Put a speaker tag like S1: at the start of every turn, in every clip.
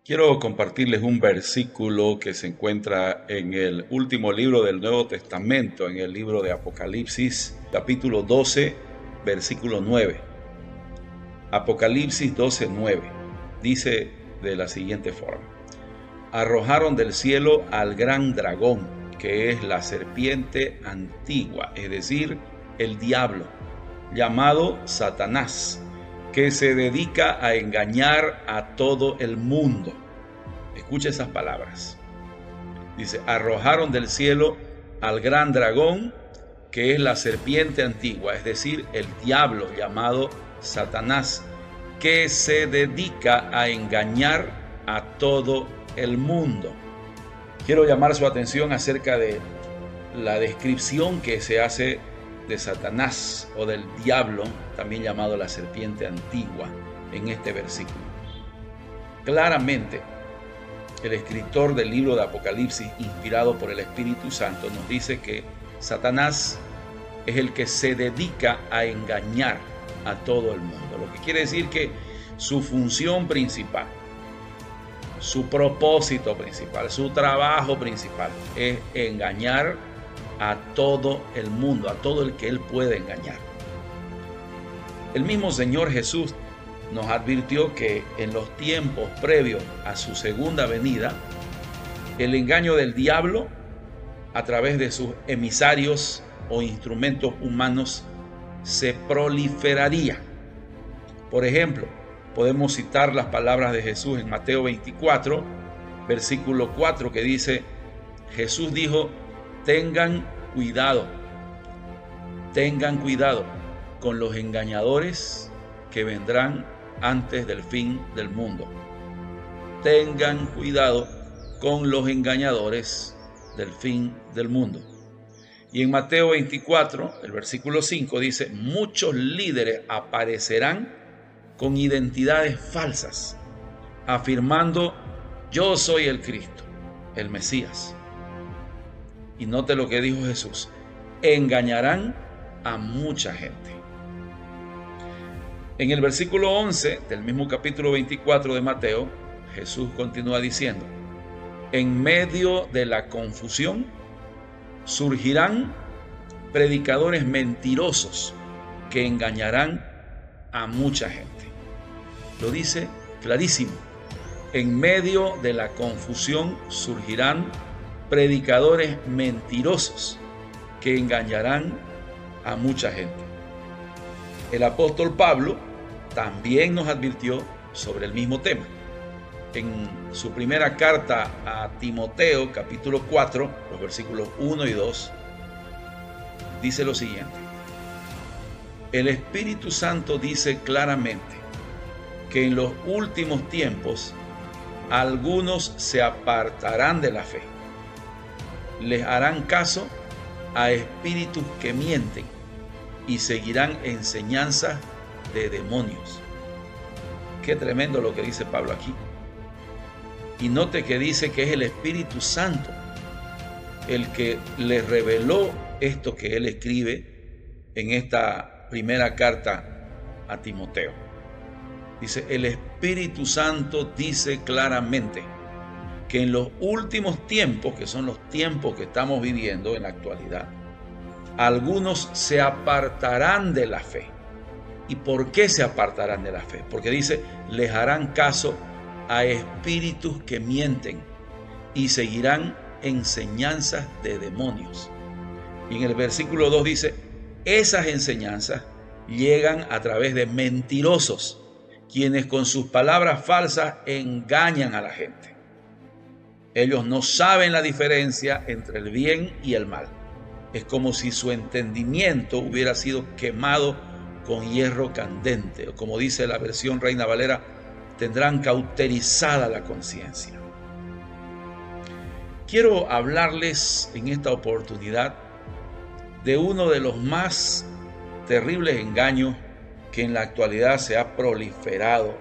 S1: Quiero compartirles un versículo que se encuentra en el último libro del Nuevo Testamento, en el libro de Apocalipsis, capítulo 12, versículo 9. Apocalipsis 12, 9. Dice de la siguiente forma: arrojaron del cielo al gran dragón, que es la serpiente antigua, es decir, el diablo, llamado Satanás, que se dedica a engañar a todo el mundo. Escucha esas palabras. Dice, arrojaron del cielo al gran dragón, que es la serpiente antigua, es decir, el diablo llamado Satanás, que se dedica a engañar a todo el mundo. Quiero llamar su atención acerca de la descripción que se hace de Satanás o del diablo, también llamado la serpiente antigua, en este versículo. Claramente, el escritor del libro de Apocalipsis, inspirado por el Espíritu Santo, nos dice que Satanás es el que se dedica a engañar a todo el mundo. Lo que quiere decir que su función principal, su propósito principal, su trabajo principal es engañar a todo el mundo, a todo el que él puede engañar. El mismo Señor Jesús nos advirtió que en los tiempos previos a su segunda venida, el engaño del diablo a través de sus emisarios o instrumentos humanos se proliferaría. Por ejemplo, podemos citar las palabras de Jesús en Mateo 24, versículo 4, que dice: Jesús dijo, tengan cuidado con los engañadores que vendrán antes del fin del mundo. Tengan cuidado con los engañadores del fin del mundo. Y en Mateo 24, el versículo 5 dice, muchos líderes aparecerán con identidades falsas, afirmando, yo soy el Cristo, el Mesías. Y note lo que dijo Jesús, engañarán a mucha gente. En el versículo 11 del mismo capítulo 24 de Mateo, Jesús continúa diciendo, en medio de la confusión surgirán predicadores mentirosos que engañarán a mucha gente. Lo dice clarísimo. En medio de la confusión surgirán predicadores mentirosos que engañarán a mucha gente. El apóstol Pablo también nos advirtió sobre el mismo tema. En su primera carta a Timoteo, capítulo 4, los versículos 1 y 2, dice lo siguiente: el Espíritu Santo dice claramente que en los últimos tiempos algunos se apartarán de la fe. Les harán caso a espíritus que mienten y seguirán enseñanzas de demonios. Qué tremendo lo que dice Pablo aquí. Y note que dice que es el Espíritu Santo el que le reveló esto que él escribe en esta primera carta a Timoteo. Dice, el Espíritu Santo dice claramente que en los últimos tiempos, que son los tiempos que estamos viviendo en la actualidad, algunos se apartarán de la fe. ¿Y por qué se apartarán de la fe? Porque dice, les harán caso a espíritus que mienten y seguirán enseñanzas de demonios. Y en el versículo 2 dice, esas enseñanzas llegan a través de mentirosos, quienes con sus palabras falsas engañan a la gente. Ellos no saben la diferencia entre el bien y el mal. Es como si su entendimiento hubiera sido quemado con hierro candente, o como dice la versión Reina Valera, tendrán cauterizada la conciencia. Quiero hablarles en esta oportunidad de uno de los más terribles engaños que en la actualidad se ha proliferado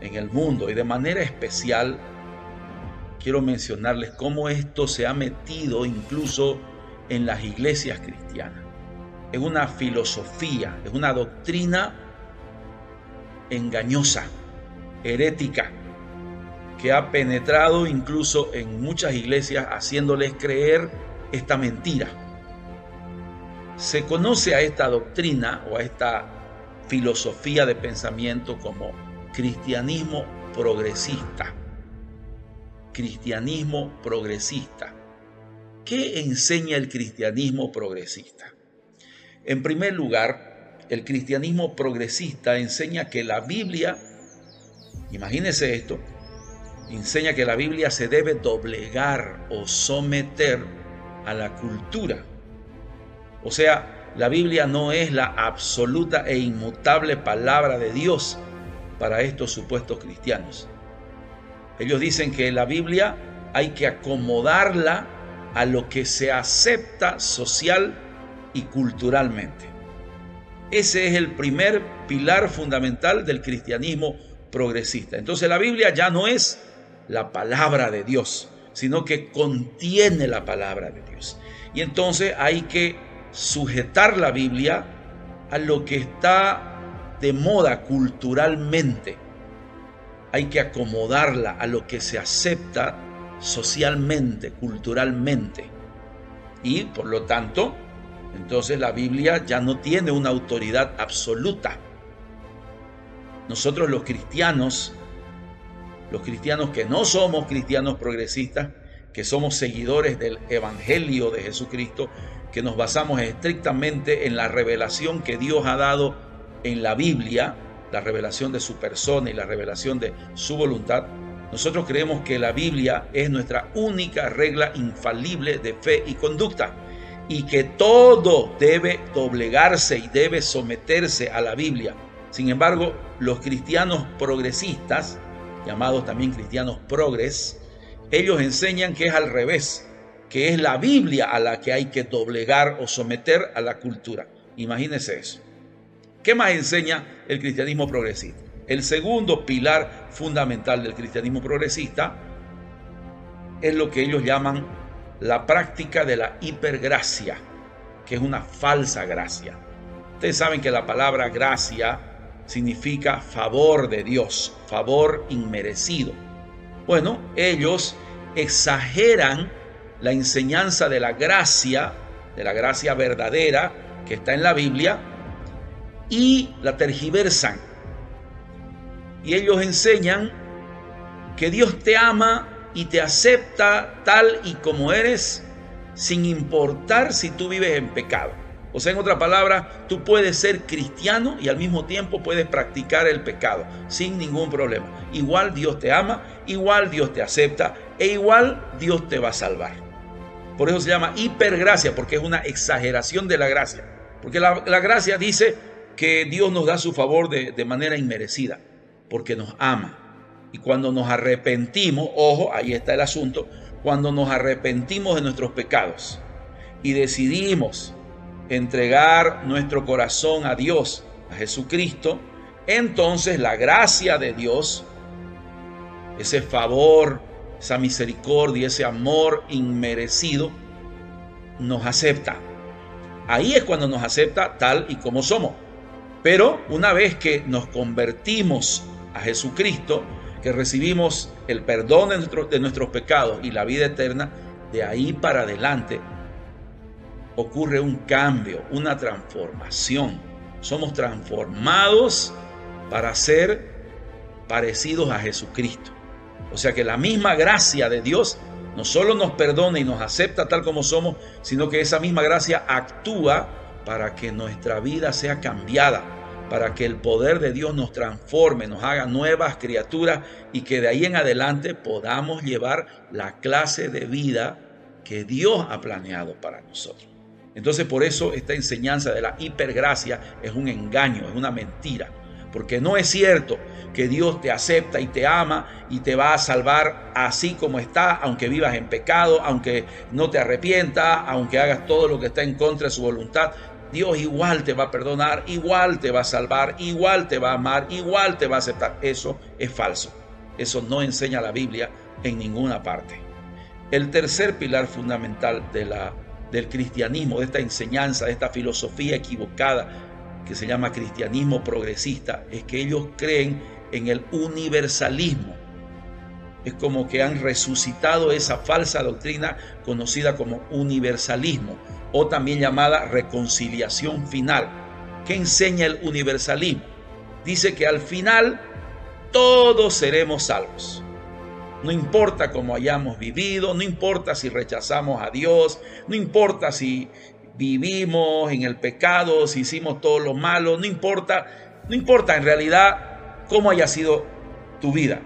S1: en el mundo, y de manera especial quiero mencionarles cómo esto se ha metido incluso en las iglesias cristianas. Es una filosofía, es una doctrina engañosa, herética, que ha penetrado incluso en muchas iglesias haciéndoles creer esta mentira. Se conoce a esta doctrina o a esta filosofía de pensamiento como cristianismo progresista. Cristianismo progresista. ¿Qué enseña el cristianismo progresista? En primer lugar, el cristianismo progresista enseña que la Biblia, imagínense esto, enseña que la Biblia se debe doblegar o someter a la cultura. O sea, la Biblia no es la absoluta e inmutable palabra de Dios para estos supuestos cristianos. Ellos dicen que la Biblia hay que acomodarla a lo que se acepta social y culturalmente. Ese es el primer pilar fundamental del cristianismo progresista. Entonces la Biblia ya no es la palabra de Dios, sino que contiene la palabra de Dios. Y entonces hay que sujetar la Biblia a lo que está de moda culturalmente. Hay que acomodarla a lo que se acepta socialmente, culturalmente. Y por lo tanto, entonces la Biblia ya no tiene una autoridad absoluta. Nosotros los cristianos que no somos cristianos progresistas, que somos seguidores del Evangelio de Jesucristo, que nos basamos estrictamente en la revelación que Dios ha dado en la Biblia, la revelación de su persona y la revelación de su voluntad, nosotros creemos que la Biblia es nuestra única regla infalible de fe y conducta, y que todo debe doblegarse y debe someterse a la Biblia. Sin embargo, los cristianos progresistas, llamados también cristianos progres, ellos enseñan que es al revés, que es la Biblia a la que hay que doblegar o someter a la cultura. Imagínense eso. ¿Qué más enseña el cristianismo progresista? El segundo pilar fundamental del cristianismo progresista es lo que ellos llaman la práctica de la hipergracia, que es una falsa gracia. Ustedes saben que la palabra gracia significa favor de Dios, favor inmerecido. Bueno, ellos exageran la enseñanza de la gracia verdadera que está en la Biblia, y la tergiversan. Y ellos enseñan que Dios te ama y te acepta tal y como eres, sin importar si tú vives en pecado. O sea, en otras palabras, tú puedes ser cristiano y al mismo tiempo puedes practicar el pecado sin ningún problema. Igual Dios te ama, igual Dios te acepta e igual Dios te va a salvar. Por eso se llama hipergracia, porque es una exageración de la gracia. Porque la gracia dice que Dios nos da su favor de manera inmerecida, porque nos ama. Y cuando nos arrepentimos, ojo, ahí está el asunto, cuando nos arrepentimos de nuestros pecados y decidimos entregar nuestro corazón a Dios, a Jesucristo, entonces la gracia de Dios, ese favor, esa misericordia, ese amor inmerecido, nos acepta. Ahí es cuando nos acepta tal y como somos. Pero una vez que nos convertimos a Jesucristo, que recibimos el perdón de nuestros pecados y la vida eterna, de ahí para adelante ocurre un cambio, una transformación. Somos transformados para ser parecidos a Jesucristo. O sea que la misma gracia de Dios no solo nos perdona y nos acepta tal como somos, sino que esa misma gracia actúa para que nuestra vida sea cambiada, para que el poder de Dios nos transforme, nos haga nuevas criaturas y que de ahí en adelante podamos llevar la clase de vida que Dios ha planeado para nosotros. Entonces, por eso esta enseñanza de la hipergracia es un engaño, es una mentira, porque no es cierto que Dios te acepta y te ama y te va a salvar así como está, aunque vivas en pecado, aunque no te arrepientas, aunque hagas todo lo que está en contra de su voluntad. Dios igual te va a perdonar, igual te va a salvar, igual te va a amar, igual te va a aceptar. Eso es falso. Eso no enseña la Biblia en ninguna parte. El tercer pilar fundamental del cristianismo, de esta enseñanza, de esta filosofía equivocada que se llama cristianismo progresista, es que ellos creen en el universalismo. es como que han resucitado esa falsa doctrina conocida como universalismo, o también llamada reconciliación final. ¿Qué enseña el universalismo? Dice que al final todos seremos salvos. No importa cómo hayamos vivido, no importa si rechazamos a Dios, no importa si vivimos en el pecado, si hicimos todo lo malo, no importa en realidad cómo haya sido tu vida.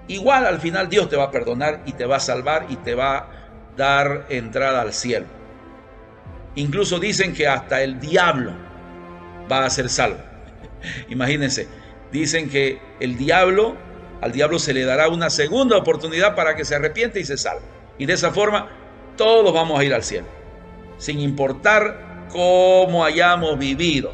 S1: Igual al final Dios te va a perdonar y te va a salvar y te va a dar entrada al cielo. Incluso dicen que hasta el diablo va a ser salvo. Imagínense, dicen que al diablo se le dará una segunda oportunidad para que se arrepiente y se salve. Y de esa forma todos vamos a ir al cielo, sin importar cómo hayamos vivido.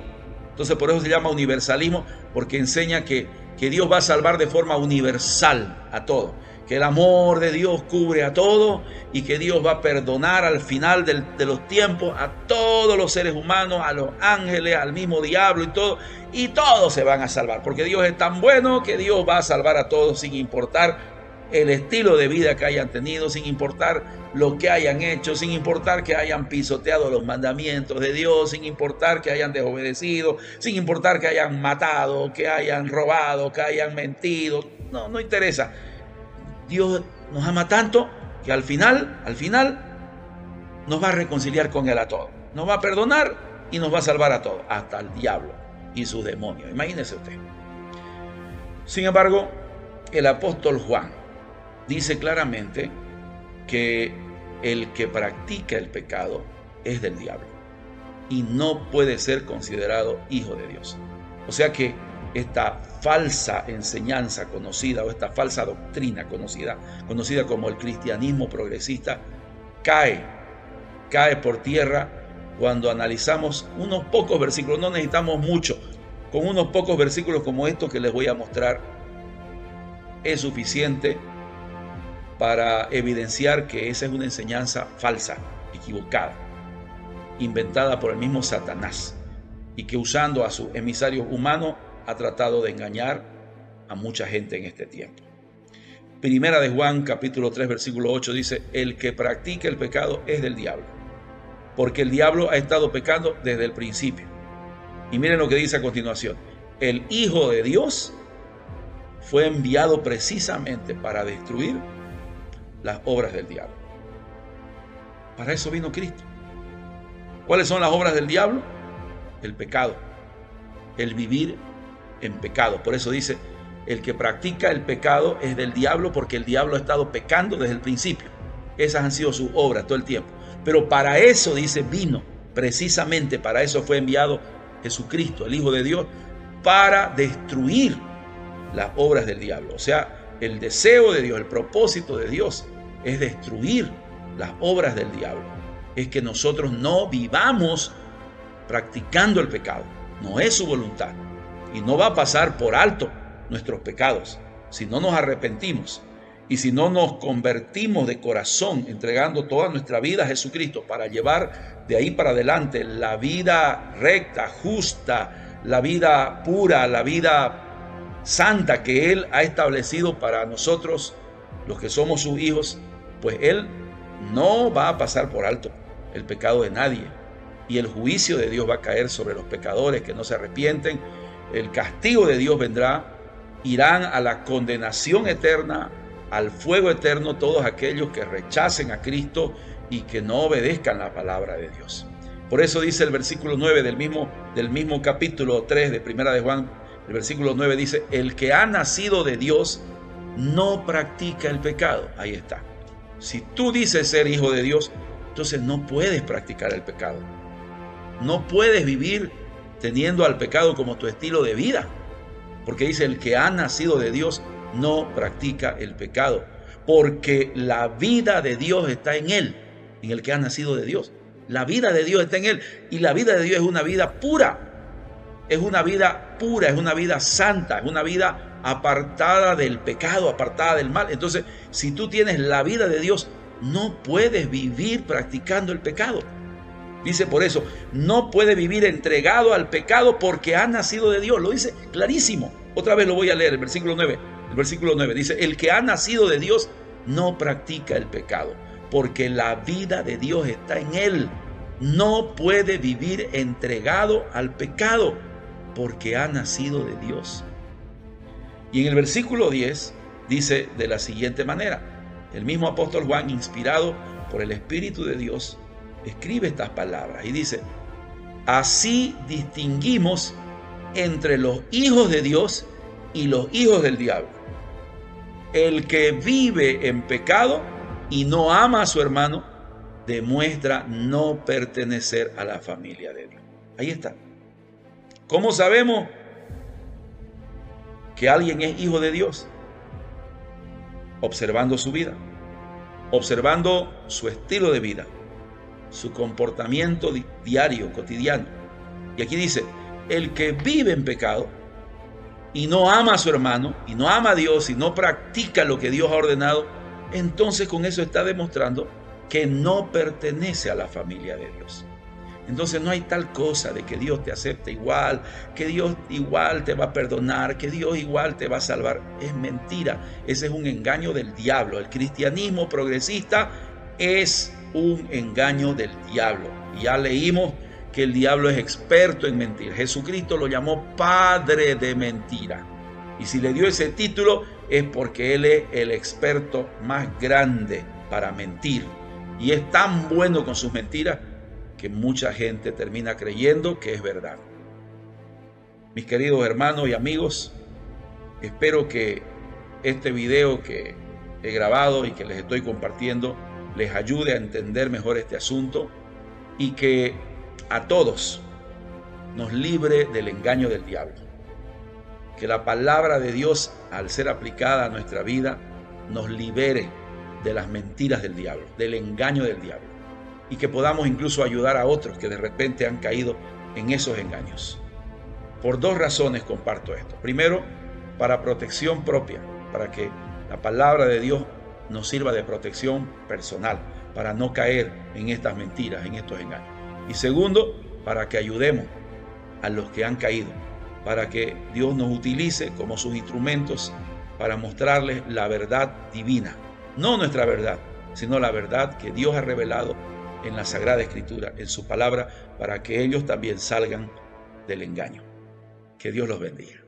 S1: Entonces por eso se llama universalismo, porque enseña que Dios va a salvar de forma universal a todos, que el amor de Dios cubre a todos y que Dios va a perdonar al final de los tiempos a todos los seres humanos, a los ángeles, al mismo diablo y todos se van a salvar, porque Dios es tan bueno que Dios va a salvar a todos sin importar el estilo de vida que hayan tenido, sin importar lo que hayan hecho, sin importar que hayan pisoteado los mandamientos de Dios, sin importar que hayan desobedecido, sin importar que hayan matado, que hayan robado, que hayan mentido. No interesa. Dios nos ama tanto que al final nos va a reconciliar con Él a todos. Nos va a perdonar y nos va a salvar a todos, hasta el diablo y sus demonios. Imagínese usted. Sin embargo, el apóstol Juan dice claramente que el que practica el pecado es del diablo y no puede ser considerado hijo de Dios. O sea que esta falsa enseñanza conocida, o esta falsa doctrina conocida como el cristianismo progresista, cae por tierra cuando analizamos unos pocos versículos. No necesitamos mucho, con unos pocos versículos como estos que les voy a mostrar es suficiente para evidenciar que esa es una enseñanza falsa, equivocada, inventada por el mismo Satanás, y que usando a sus emisarios humanos ha tratado de engañar a mucha gente en este tiempo. Primera de Juan, capítulo 3, versículo 8 dice: el que practica el pecado es del diablo, porque el diablo ha estado pecando desde el principio. Y miren lo que dice a continuación: el Hijo de Dios fue enviado precisamente para destruir las obras del diablo. Para eso vino Cristo. ¿Cuáles son las obras del diablo? El pecado, el vivir en pecado. Por eso dice: el que practica el pecado es del diablo, porque el diablo ha estado pecando desde el principio. Esas han sido sus obras todo el tiempo. Pero para eso, dice, vino, precisamente para eso fue enviado Jesucristo, el Hijo de Dios, para destruir las obras del diablo. O sea, el deseo de Dios, el propósito de Dios es destruir las obras del diablo. Es que nosotros no vivamos practicando el pecado. No es su voluntad. Y no va a pasar por alto nuestros pecados si no nos arrepentimos y si no nos convertimos de corazón, entregando toda nuestra vida a Jesucristo para llevar de ahí para adelante la vida recta, justa, la vida pura, la vida santa que Él ha establecido para nosotros, los que somos sus hijos. Pues Él no va a pasar por alto el pecado de nadie, y el juicio de Dios va a caer sobre los pecadores que no se arrepienten. El castigo de Dios vendrá, irán a la condenación eterna, al fuego eterno, todos aquellos que rechacen a Cristo y que no obedezcan la palabra de Dios. Por eso dice el versículo 9 del mismo capítulo 3 de Primera de Juan, el versículo 9 dice: el que ha nacido de Dios no practica el pecado. Ahí está. Si tú dices ser hijo de Dios, entonces no puedes practicar el pecado. No puedes vivir teniendo al pecado como tu estilo de vida, porque dice: el que ha nacido de Dios no practica el pecado, porque la vida de Dios está en él, en el que ha nacido de Dios. La vida de Dios está en él, y la vida de Dios es una vida pura. Es una vida pura, es una vida santa, es una vida apartada del pecado, apartada del mal. Entonces, si tú tienes la vida de Dios, no puedes vivir practicando el pecado. Dice por eso: no puede vivir entregado al pecado porque ha nacido de Dios. Lo dice clarísimo. Otra vez lo voy a leer, el versículo 9. El versículo 9 dice, el que ha nacido de Dios no practica el pecado, porque la vida de Dios está en él. No puede vivir entregado al pecado, porque ha nacido de Dios. Y en el versículo 10 dice de la siguiente manera, el mismo apóstol Juan, inspirado por el Espíritu de Dios, escribe estas palabras y dice, así distinguimos entre los hijos de Dios y los hijos del diablo. El que vive en pecado y no ama a su hermano, demuestra no pertenecer a la familia de Dios. Ahí está. ¿Cómo sabemos que alguien es hijo de Dios? Observando su vida, observando su estilo de vida, su comportamiento diario, cotidiano. Y aquí dice, el que vive en pecado y no ama a su hermano, y no ama a Dios, y no practica lo que Dios ha ordenado, entonces con eso está demostrando que no pertenece a la familia de Dios. Entonces no hay tal cosa de que Dios te acepte igual, que Dios igual te va a perdonar, que Dios igual te va a salvar. Es mentira, ese es un engaño del diablo. El cristianismo progresista es un engaño del diablo. Ya leímos que el diablo es experto en mentir. Jesucristo lo llamó padre de mentira. Y si le dio ese título es porque él es el experto más grande para mentir. Y es tan bueno con sus mentiras que mucha gente termina creyendo que es verdad. Mis queridos hermanos y amigos, espero que este video que he grabado y que les estoy compartiendo les ayude a entender mejor este asunto y que a todos nos libre del engaño del diablo. Que la palabra de Dios, al ser aplicada a nuestra vida, nos libere de las mentiras del diablo, del engaño del diablo. Y que podamos incluso ayudar a otros que de repente han caído en esos engaños. Por dos razones comparto esto. Primero, para protección propia, para que la palabra de Dios nos sirva de protección personal, para no caer en estas mentiras, en estos engaños. Y segundo, para que ayudemos a los que han caído, para que Dios nos utilice como sus instrumentos para mostrarles la verdad divina. No nuestra verdad, sino la verdad que Dios ha revelado en la Sagrada Escritura, en su palabra, para que ellos también salgan del engaño. Que Dios los bendiga.